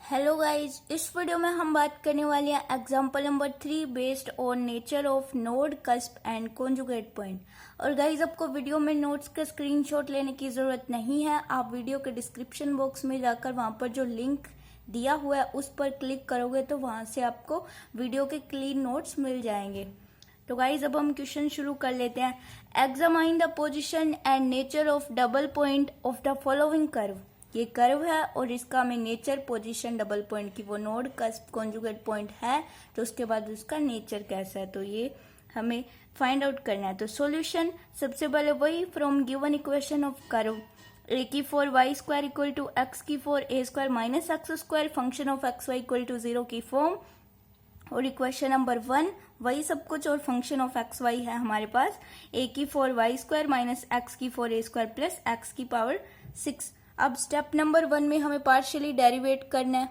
Hello guys, इस video में हम बात करने वाले हैं example number 3 based on nature of node, cusp and conjugate point. और गाइज आपको वीडियो में नोट्स का स्क्रीनशॉट लेने की ज़रूरत नहीं है। आप वीडियो के डिस्क्रिप्शन बॉक्स में जाकर वहां पर जो लिंक दिया हुआ है उस पर क्लिक करोगे तो वहां से आपको वीडियो के क्लीन नोट्स मिल जाएंगे। तो गाइज अब हम क्वेश्चन शुरू कर लेते हैं। Examine the position and nature of double point of the following curve. ये कर्व है और इसका हमें नेचर, पोजीशन, डबल पॉइंट की वो नोड, कस्प, कॉन्जुगेट पॉइंट है तो उसके बाद उसका नेचर कैसा है तो ये हमें फाइंड आउट करना है। तो सॉल्यूशन सबसे पहले वही from given equation of curve a की for y square equal to x की for a square minus x square function of x y equal to 0 की फॉर्म। और इक्वेशन नंबर 1 वही सब कुछ और फंक्शन ऑफ एक्स वाई है हमारे पास ए की for y square minus x की for a square plus x की पावर 6। अब स्टेप नंबर 1 में हमें पार्शियली डेरिवेट करना है।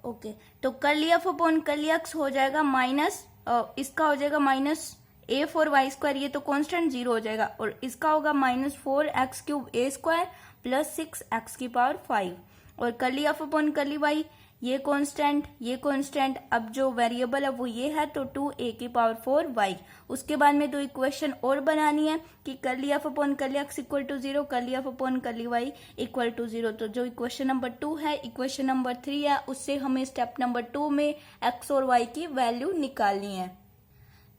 ओके, तो curly f upon curly x हो जाएगा माइनस, इसका हो जाएगा minus a four y square, ये तो कांस्टेंट 0 हो जाएगा, और इसका होगा minus 4x cube a square plus 6x की पावर 5। और curly f upon curly y, ये कांस्टेंट, अब जो वेरिएबल है वो ये है तो 2a की पावर 4y। उसके बाद में दो इक्वेशन और बनानी है कि curly f upon curly x equal to 0, curly f upon curly y equal to 0। तो जो इक्वेशन नंबर 2 है, इक्वेशन नंबर 3 है, उससे हमें स्टेप नंबर 2 में x और y की वैल्यू निकालनी है।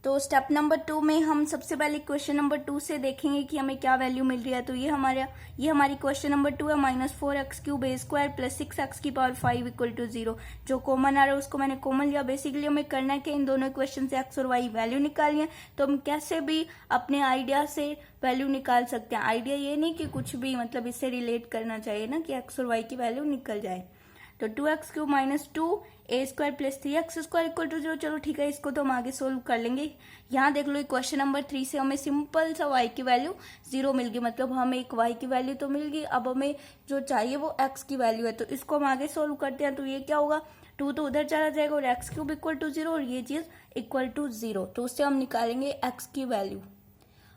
तो स्टेप नंबर 2 में हम सबसे पहले क्वेश्चन नंबर 2 से देखेंगे कि हमें क्या वैल्यू मिल रही है। तो ये हमारी क्वेश्चन नंबर 2 है, minus 4x cube a square plus 6x की पावर 5 इक्वल टू 0। जो कॉमन आ रहा है उसको मैंने कॉमन लिया। बेसिकली हमें करना है कि इन दोनों इक्वेशन से x और y वैल्यू निकालनी है। तो हम कैसे भी अपने आइडिया से वैल्यू निकाल सकते हैं। आइडिया ये नहीं कि कुछ भी मतलब इससे रिलेट करना चाहिए ना कि x और y की वैल्यू निकल जाए। तो 2x cube minus 2 a square plus 3x square equal to 0। चलो ठीक है, इसको तो हम आगे सोल्व कर लेंगे। यहाँ देख लो क्वेश्चन नंबर 3 से हमें सिंपल सा y की वैल्यू 0 मिल गई, मतलब हमें एक y की वैल्यू तो मिल गई। अब हमें जो चाहिए वो x की वैल्यू है, तो इसको हम आगे सोल्व करते हैं। तो ये क्या होगा, 2 तो उधर चला जाएगा और x क्यूब इक्वल टू 0 और ये चीज इक्वल टू 0। तो उससे हम निकालेंगे x की वैल्यू।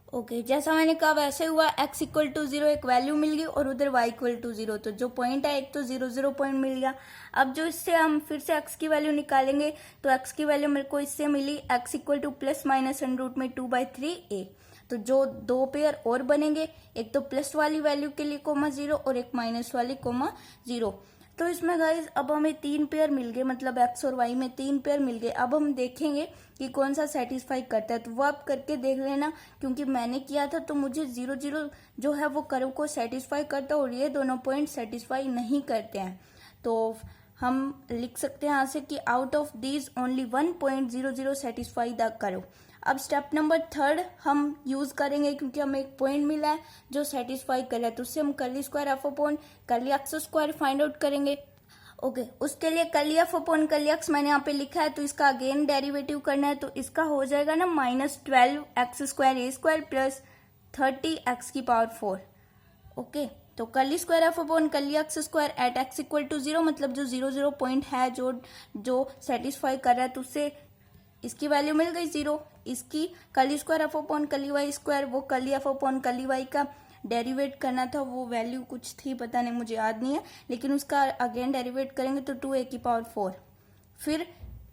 ओके, जैसा मैंने कहा वैसे हुआ, x इक्वल टू 0 एक वैल्यू मिल गई और उधर y इक्वल टू 0। तो जो पॉइंट है एक तो 0 0 पॉइंट मिल गया। अब जो इससे हम फिर से x की वैल्यू निकालेंगे तो x की वैल्यू मेरे को इससे मिली x equal to plus minus √ में 2/3a। तो जो दो पेयर और बनेंगे, एक तो प्लस वाली वैल्यू के लिए कोमा 0 और एक माइनस वाली कोमा 0। तो इसमें गाइज अब हमें 3 पेयर मिल गए, मतलब x और y में 3 पेयर मिल गए। अब हम देखेंगे कि कौन सा सेटिस्फाई करता है, तो वो आप करके देख लेना, क्योंकि मैंने किया था तो मुझे 0 0 जो है वो कर्व को सेटिस्फाई करता है और ये दोनों पॉइंट सेटिस्फाई नहीं करते हैं। तो हम लिख सकते हैं यहाँ से कि out of these only 1.00 satisfy the curve. अब स्टेप नंबर 3 हम यूज करेंगे, क्योंकि हमें एक पॉइंट मिला है जो सेटिस्फाई कर रहा है, तो उससे हम curly square f upon curly x square find out करेंगे। ओके, उसके लिए curly f upon curly x मैंने यहाँ पे लिखा है, तो इसका अगेन डेरिवेटिव करना है। तो इसका हो जाएगा ना minus 12x square a square plus 30x की पावर 4। ओके, तो curly square f upon curly x square at x equal to 0, मतलब जो 0 0 पॉइंट है जो सेटिस्फाई कर रहा है, तो उससे इसकी वैल्यू मिल गई 0। इसकी curly square f upon curly y square, वो curly f upon curly y का डेरिवेट करना था, वो वैल्यू कुछ थी पता नहीं, मुझे याद नहीं है, लेकिन उसका अगेन डेरिवेट करेंगे तो 2a की पावर 4। फिर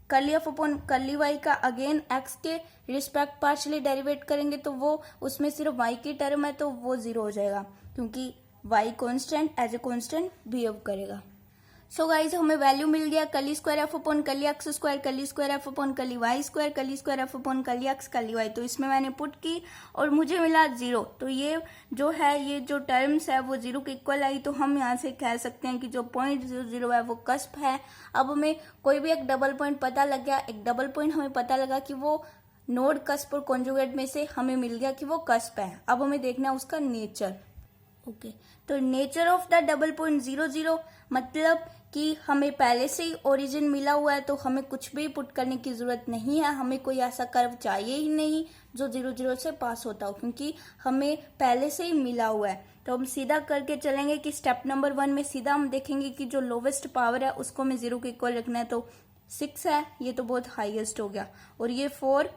curly f upon curly y का अगेन एक्स के रिस्पेक्ट पार्शियली डेरिवेट करेंगे, तो वो उसमें सिर्फ y की टर्म है तो वो 0 हो जाएगा, क्योंकि y constant as a constant behave करेगा। सो गाइज हमें वैल्यू मिल गया curly square f upon curly x square, curly square f upon curly y square, curly square f upon curly x curly y. तो इसमें मैंने put की और मुझे मिला 0। तो ये जो टर्म्स है वो 0 के इक्वल आई। तो हम यहाँ से कह सकते हैं कि जो पॉइंट 0 0 है वो कस्प है। अब हमें कोई भी एक डबल पॉइंट पता लग गया, एक डबल पॉइंट हमें पता लगा कि वो नोड, कस्प और कॉन्जुगेट में से हमें मिल गया कि वो कस्प है। अब हमें देखना है उसका नेचर। ओके, तो nature of the double point 0 0 मतलब कि हमें पहले से ही ओरिजिन मिला हुआ है, तो हमें कुछ भी पुट करने की जरूरत नहीं है। हमें कोई ऐसा कर्व चाहिए ही नहीं जो 0 0 से पास होता हो, क्योंकि हमें पहले से ही मिला हुआ है। तो हम सीधा करके चलेंगे कि स्टेप नंबर 1 में सीधा हम देखेंगे कि जो लोवेस्ट पावर है उसको हमें 0 के इक्वल रखना है। तो 6 है, ये तो बहुत हाईएस्ट हो गया, और ये 4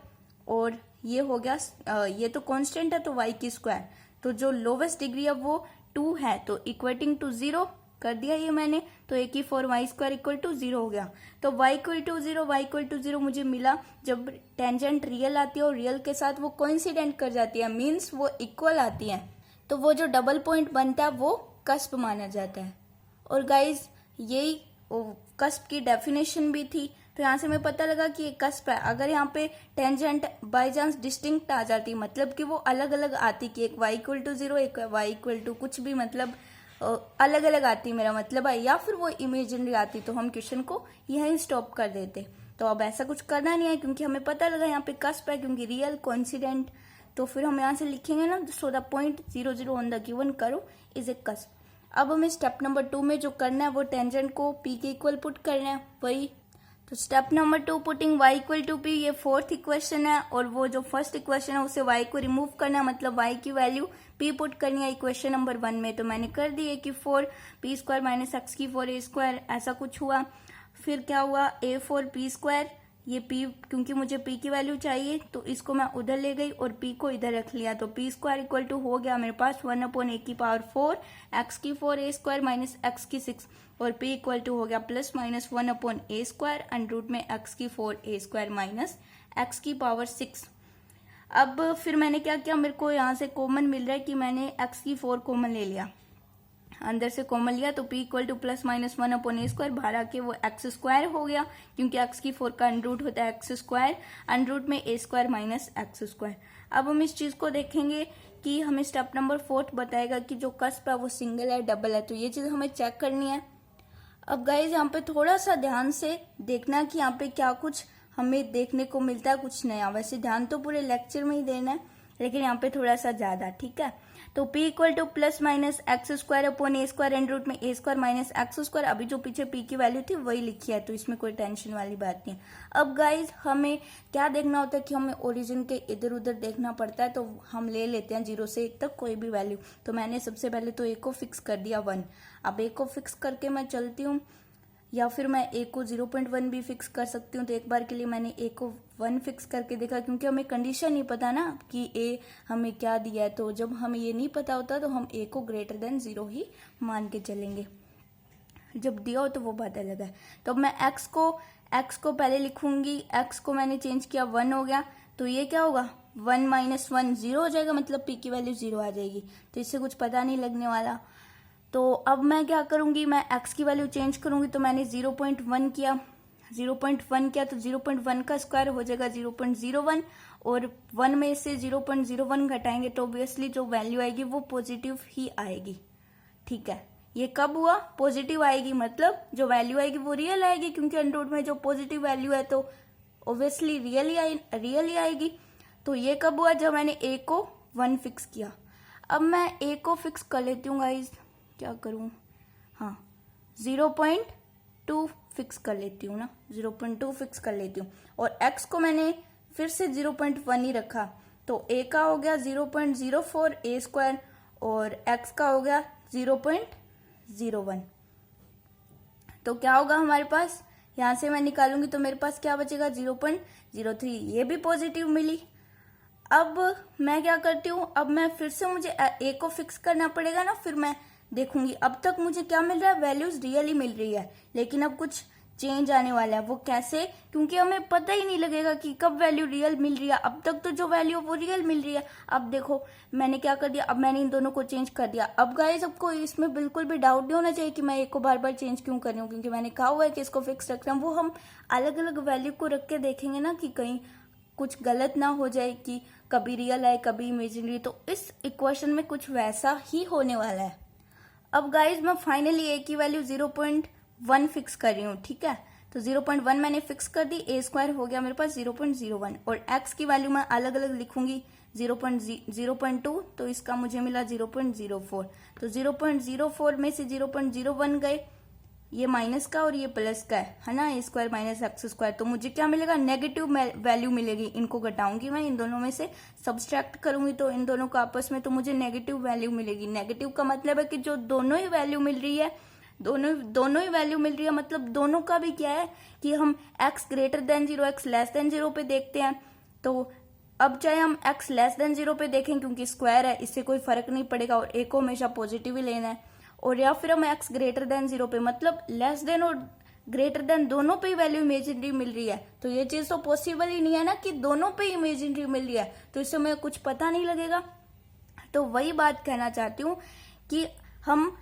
और ये हो गया, ये तो कांस्टेंट है तो y की स्क्वायर। तो जो लोवेस्ट डिग्री है वो 2 है, तो इक्वेटिंग टू 0 कर दिया ये मैंने, तो a की 4 वाई स्क्वायर इक्वल टू 0 हो गया। तो y equal to 0, y equal to 0 मुझे मिला जब टेंजेंट रियल आती है और रियल के साथ वो कोइंसिडेंट कर जाती है, मीन्स वो इक्वल आती है, तो वो जो डबल पॉइंट बनता है वो कस्प माना जाता है। और गाइज यही कस्प की डेफिनेशन भी थी, तो यहाँ से हमें पता लगा कि ये कस्प है। अगर यहाँ पे टेंजेंट बाई चांस डिस्टिंक्ट आ जाती, मतलब कि वो अलग अलग आती, कि एक y इक्वल टू 0, एक y इक्वल टू कुछ भी, मतलब अलग अलग आती, मेरा मतलब है, या फिर वो इमेजिनरी आती, तो हम क्वेश्चन को यहीं स्टॉप कर देते। तो अब ऐसा कुछ करना नहीं है, क्योंकि हमें पता लगा यहाँ पे कस्प है, क्योंकि रियल कोइंसिडेंट। तो फिर हम यहाँ से लिखेंगे ना, so the point 0 0 on the given curve is a cusp. अब हमें स्टेप नंबर 2 में जो करना है वो टेंजेंट को p के इक्वल पुट करना है, वही। तो step number 2 putting y equal to p, ये फोर्थ इक्वेशन है, और वो जो फर्स्ट इक्वेशन है उसे y को रिमूव करना है, मतलब y की वैल्यू p पुट करनी है इक्वेशन नंबर 1 में। तो मैंने कर दी है कि 4 p स्क्वायर माइनस एक्स की 4 a स्क्वायर, ऐसा कुछ हुआ। फिर क्या हुआ, a 4 p स्क्वायर, ये p क्योंकि मुझे p की वैल्यू चाहिए तो इसको मैं उधर ले गई और p को इधर रख लिया, तो p स्क्वायर इक्वल टू हो गया मेरे पास 1/a की पावर 4 x की 4 a स्क्वायर माइनस x की 6, और p इक्वल टू हो गया plus minus 1/a square under root में x की 4 a स्क्वायर माइनस x की पावर 6। अब फिर मैंने क्या किया, मेरे को यहाँ से कॉमन मिल रहा है कि मैंने x की 4 कॉमन ले लिया, अंदर से कॉमन लिया, तो p equal to plus minus 1/a square, बाहर आके वो x स्क्वायर हो गया, क्योंकि x की 4 का अंडर रूट होता है x स्क्वायर, अंडर रूट में a square minus x square. अब हम इस चीज को देखेंगे कि हमें स्टेप नंबर 4 बताएगा कि जो कस्प है वो सिंगल है डबल है, तो ये चीज हमें चेक करनी है। अब गाइज यहाँ पे थोड़ा सा ध्यान से देखना कि यहाँ पे क्या कुछ हमें देखने को मिलता है, कुछ नया। वैसे ध्यान तो पूरे लेक्चर में ही देना है, लेकिन यहाँ पे थोड़ा सा ज्यादा, ठीक है। तो p equal to plus minus x square upon a square and root में a square minus x square. अभी जो पीछे p की वैल्यू थी वही लिखी है, तो इसमें कोई टेंशन वाली बात नहीं है। अब गाइज हमें क्या देखना होता है कि हमें ओरिजिन के इधर उधर देखना पड़ता है, तो हम ले लेते हैं 0 से 1 तक कोई भी वैल्यू। तो मैंने सबसे पहले तो a को फिक्स कर दिया 1। अब a को फिक्स करके मैं चलती हूँ, या फिर मैं a को 0.1 भी फिक्स कर सकती हूँ। तो एक बार के लिए मैंने a को 1 फिक्स करके देखा, क्योंकि हमें कंडीशन नहीं पता ना कि a हमें क्या दिया है, तो जब हमें ये नहीं पता होता तो हम a को ग्रेटर देन 0 ही मान के चलेंगे, जब दिया हो तो वो बात अलग है। तो अब मैं x को पहले लिखूंगी, x को मैंने चेंज किया 1 हो गया, तो ये क्या होगा 1 माइनस 1 0 हो जाएगा, मतलब p की वैल्यू 0 आ जाएगी, तो इससे कुछ पता नहीं लगने वाला। तो अब मैं क्या करूंगी, मैं x की वैल्यू चेंज करूंगी, तो मैंने 0.1 किया, 0.1 किया तो 0.1 का स्क्वायर हो जाएगा 0.01, और 1 में से 0.01 घटाएंगे तो ऑब्वियसली जो वैल्यू आएगी वो पॉजिटिव ही आएगी, ठीक है। ये कब हुआ, पॉजिटिव आएगी, मतलब जो वैल्यू आएगी वो रियल आएगी, क्योंकि अंडर रूट में जो पॉजिटिव वैल्यू है तो ऑब्वियसली रियल ही आएगी। तो ये कब हुआ, जब मैंने a को 1 फिक्स किया। अब मैं a को फिक्स कर लेती हूँ गाइज, क्या करूं, हाँ 0.2 फिक्स कर लेती हूँ ना, 0.2 फिक्स कर लेती हूँ, और x को मैंने फिर से 0.1 ही रखा, तो a का हो गया 0.04 a स्क्वायर और x का हो गया 0.01। तो क्या होगा हमारे पास, यहां से मैं निकालूंगी तो मेरे पास क्या बचेगा 0.03, ये भी पॉजिटिव मिली। अब मैं क्या करती हूँ, अब मैं फिर से मुझे a को फिक्स करना पड़ेगा ना, फिर मैं देखूंगी। अब तक मुझे क्या मिल रहा है, वैल्यूज रियल ही मिल रही है, लेकिन अब कुछ चेंज आने वाला है। वो कैसे, क्योंकि हमें पता ही नहीं लगेगा कि कब वैल्यू रियल मिल रही है। अब तक तो जो वैल्यू वो रियल मिल रही है। अब देखो मैंने क्या कर दिया, अब मैंने इन दोनों को चेंज कर दिया। अब गाइस आपको इसमें बिल्कुल भी डाउट नहीं होना चाहिए कि मैं एक को बार बार चेंज क्यों कर रही हूँ, क्योंकि मैंने कहा हुआ है कि इसको फिक्स रखना। वो हम अलग अलग वैल्यू को रख के देखेंगे ना, कि कहीं कुछ गलत ना हो जाए कि कभी रियल आए कभी इमेजिनरी। तो इस इक्वेशन में कुछ वैसा ही होने वाला है। अब गाइज मैं फाइनली a की वैल्यू 0.1 फिक्स कर रही हूँ, ठीक है। तो 0.1 मैंने फिक्स कर दी, a स्क्वायर हो गया मेरे पास 0.01, और x की वैल्यू मैं अलग अलग लिखूंगी 0.2, तो इसका मुझे मिला 0.04। तो 0.04 में से 0.01 गए, ये माइनस का और ये प्लस का है ना, a square minus x square. तो मुझे क्या मिलेगा, नेगेटिव वैल्यू मिलेगी। इनको घटाऊंगी मैं, इन दोनों में से सब्सट्रैक्ट करूंगी तो इन दोनों का आपस में, तो मुझे नेगेटिव वैल्यू मिलेगी। नेगेटिव का मतलब है कि जो दोनों ही वैल्यू मिल रही है, दोनों ही वैल्यू मिल रही है, मतलब दोनों का भी क्या है कि हम x greater than 0 x less than 0 पे देखते हैं। तो अब चाहे हम x लेस देन 0 पे देखें, क्योंकि स्क्वायर है, इससे कोई फर्क नहीं पड़ेगा, और a को हमेशा पॉजिटिव ही लेना है। और या फिर हम x ग्रेटर देन 0 पे मतलब लेस देन और ग्रेटर देन दोनों पे वैल्यू इमेजिनरी मिल रही है, तो ये चीज तो पॉसिबल ही नहीं है ना कि दोनों पे इमेजिनरी मिल रही है, तो इससे हमें कुछ पता नहीं लगेगा। तो वही बात कहना चाहती हूँ कि हम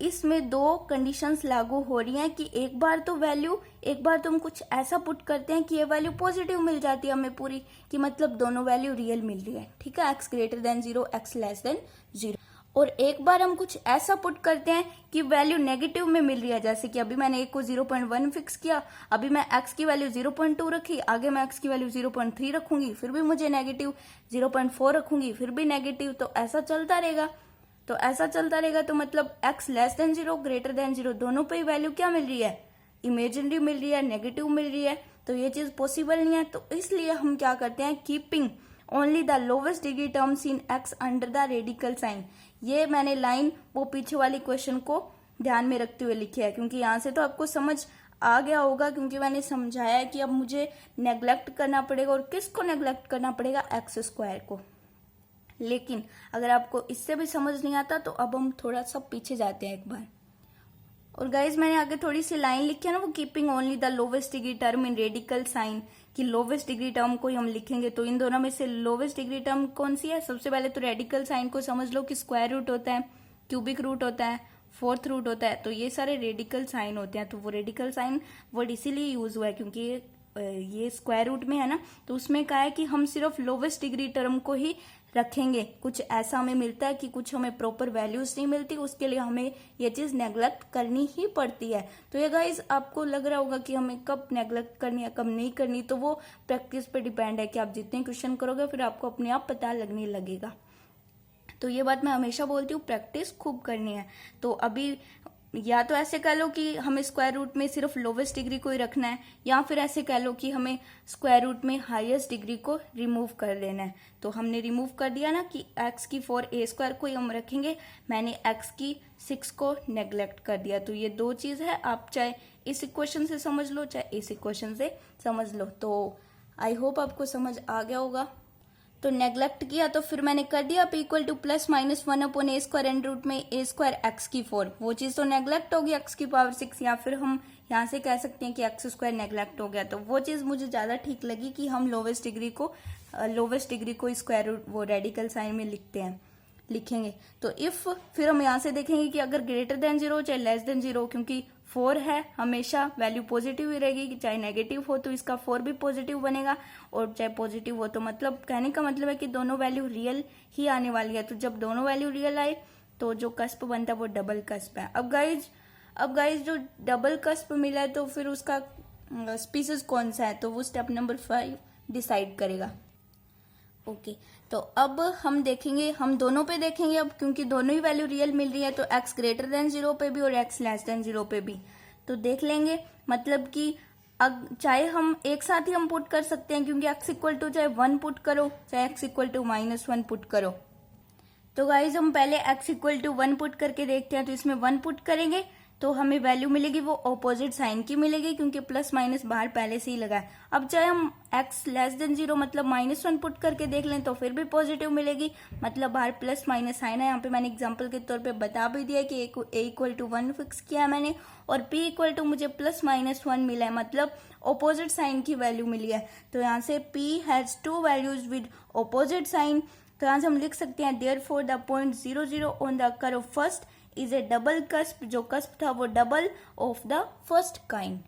इसमें दो कंडीशंस लागू हो रही हैं कि एक बार तो हम कुछ ऐसा पुट करते हैं कि ये वैल्यू पॉजिटिव मिल जाती है हमें पूरी, कि मतलब दोनों वैल्यू रियल मिल रही है, ठीक है, x greater than 0, x less than 0। और एक बार हम कुछ ऐसा पुट करते हैं कि वैल्यू नेगेटिव में मिल रही है, जैसे कि अभी मैंने एक को 0.1 फिक्स किया, अभी मैं x की वैल्यू 0.2 रखी, आगे मैं x की वैल्यू 0.3 रखूंगी, फिर भी मुझे नेगेटिव, 0.4 रखूंगी, फिर भी नेगेटिव, तो ऐसा चलता रहेगा। तो मतलब x less than 0, greater than 0 दोनों पे वैल्यू क्या मिल रही है, इमेजिनरी मिल रही है, नेगेटिव मिल रही है, तो ये चीज पॉसिबल नहीं है। तो इसलिए हम क्या करते हैं, keeping only the lowest degree terms in x under the radical sign. ये मैंने लाइन वो पीछे वाली क्वेश्चन को ध्यान में रखते हुए लिखी है, क्योंकि यहाँ से तो आपको समझ आ गया होगा, क्योंकि मैंने समझाया है कि अब मुझे नेग्लेक्ट करना पड़ेगा, और किसको नेग्लेक्ट करना पड़ेगा, एक्स स्क्वायर को। लेकिन अगर आपको इससे भी समझ नहीं आता तो अब हम थोड़ा सा पीछे जाते हैं एक बार। और गाइज मैंने आगे थोड़ी सी लाइन लिखी है ना, वो keeping only the lowest degree term in radical sign, कि लोवेस्ट डिग्री टर्म को ही हम लिखेंगे। तो इन दोनों में से लोवेस्ट डिग्री टर्म कौन सी है, सबसे पहले तो रेडिकल साइन को समझ लो कि स्क्वायर रूट होता है, क्यूबिक रूट होता है, फोर्थ रूट होता है, तो ये सारे रेडिकल साइन होते हैं। तो वो रेडिकल साइन वर्ड इसीलिए यूज हुआ है क्योंकि ये स्क्वायर रूट में है ना, तो उसमें कहा है कि हम सिर्फ लोवेस्ट डिग्री टर्म को ही रखेंगे। कुछ ऐसा हमें मिलता है कि कुछ हमें प्रॉपर वैल्यूज नहीं मिलती, उसके लिए हमें ये चीज नेग्लेक्ट करनी ही पड़ती है। तो ये गाइज आपको लग रहा होगा कि हमें कब नेग्लेक्ट करनी है कब नहीं करनी, तो वो प्रैक्टिस पे डिपेंड है कि आप जितने क्वेश्चन करोगे फिर आपको अपने आप पता लगने लगेगा। तो ये बात मैं हमेशा बोलती हूँ, प्रैक्टिस खूब करनी है। तो अभी या तो ऐसे कह लो कि हमें स्क्वायर रूट में सिर्फ लोवेस्ट डिग्री को ही रखना है, या फिर ऐसे कह लो कि हमें स्क्वायर रूट में हाईएस्ट डिग्री को रिमूव कर लेना है। तो हमने रिमूव कर दिया ना कि x की 4a² को ही हम रखेंगे, मैंने x की 6 को नेग्लेक्ट कर दिया। तो ये दो चीज है, आप चाहे इस इक्वेशन से समझ लो चाहे इस इक्वेशन से समझ लो। तो आई होप आपको समझ आ गया होगा। तो नेग्लेक्ट किया तो फिर मैंने कर दिया p equal to +-1/a² and root में a² x की 4, वो चीज तो नेग्लेक्ट होगी x की पावर 6, या फिर हम यहाँ से कह सकते हैं कि x² नेग्लेक्ट हो गया। तो वो चीज मुझे ज्यादा ठीक लगी कि हम लोवेस्ट डिग्री को स्क्वायर रूट वो रेडिकल साइन में लिखेंगे। तो इफ फिर हम यहाँ से देखेंगे कि अगर ग्रेटर देन 0 चाहे लेस देन 0, क्योंकि 4 है हमेशा वैल्यू पॉजिटिव ही रहेगी, कि चाहे नेगेटिव हो तो इसका 4 भी पॉजिटिव बनेगा, और चाहे पॉजिटिव हो तो मतलब कहने का मतलब है कि दोनों वैल्यू रियल ही आने वाली है। तो जब दोनों वैल्यू रियल आए तो जो कस्प बनता है वो डबल कस्प है। अब गाइज जो डबल कस्प मिला है तो फिर उसका स्पीसीज कौन सा है, तो वो स्टेप नंबर 5 डिसाइड करेगा। ओके तो अब हम देखेंगे, हम दोनों पे देखेंगे अब, क्योंकि दोनों ही वैल्यू रियल मिल रही है, तो x ग्रेटर देन 0 पे भी और x लेस देन 0 पे भी तो देख लेंगे। मतलब कि चाहे हम एक साथ ही हम पुट कर सकते हैं, क्योंकि x इक्वल टू चाहे 1 पुट करो चाहे x इक्वल टू -1 पुट करो। तो गाइज हम पहले x इक्वल टू 1 पुट करके देखते हैं। तो इसमें 1 पुट करेंगे तो हमें वैल्यू मिलेगी वो ऑपोजिट साइन की मिलेगी, क्योंकि प्लस माइनस बाहर पहले से ही लगा है। अब चाहे हम x लेस देन 0 मतलब -1 पुट करके देख लें तो फिर भी पॉजिटिव मिलेगी, मतलब बाहर प्लस माइनस साइन है। यहाँ पे मैंने एग्जांपल के तौर पे बता भी दिया कि a इक्वल टू 1 फिक्स किया है मैंने, और p इक्वल टू मुझे +-1 मिला है, मतलब ऑपोजिट साइन की वैल्यू मिली है। तो यहाँ से p has 2 values with opposite sign, तो यहाँ से हम लिख सकते हैं therefore the point 0, 0 on the curve first is a double cusp, जो कस्प था वो double of the first kind.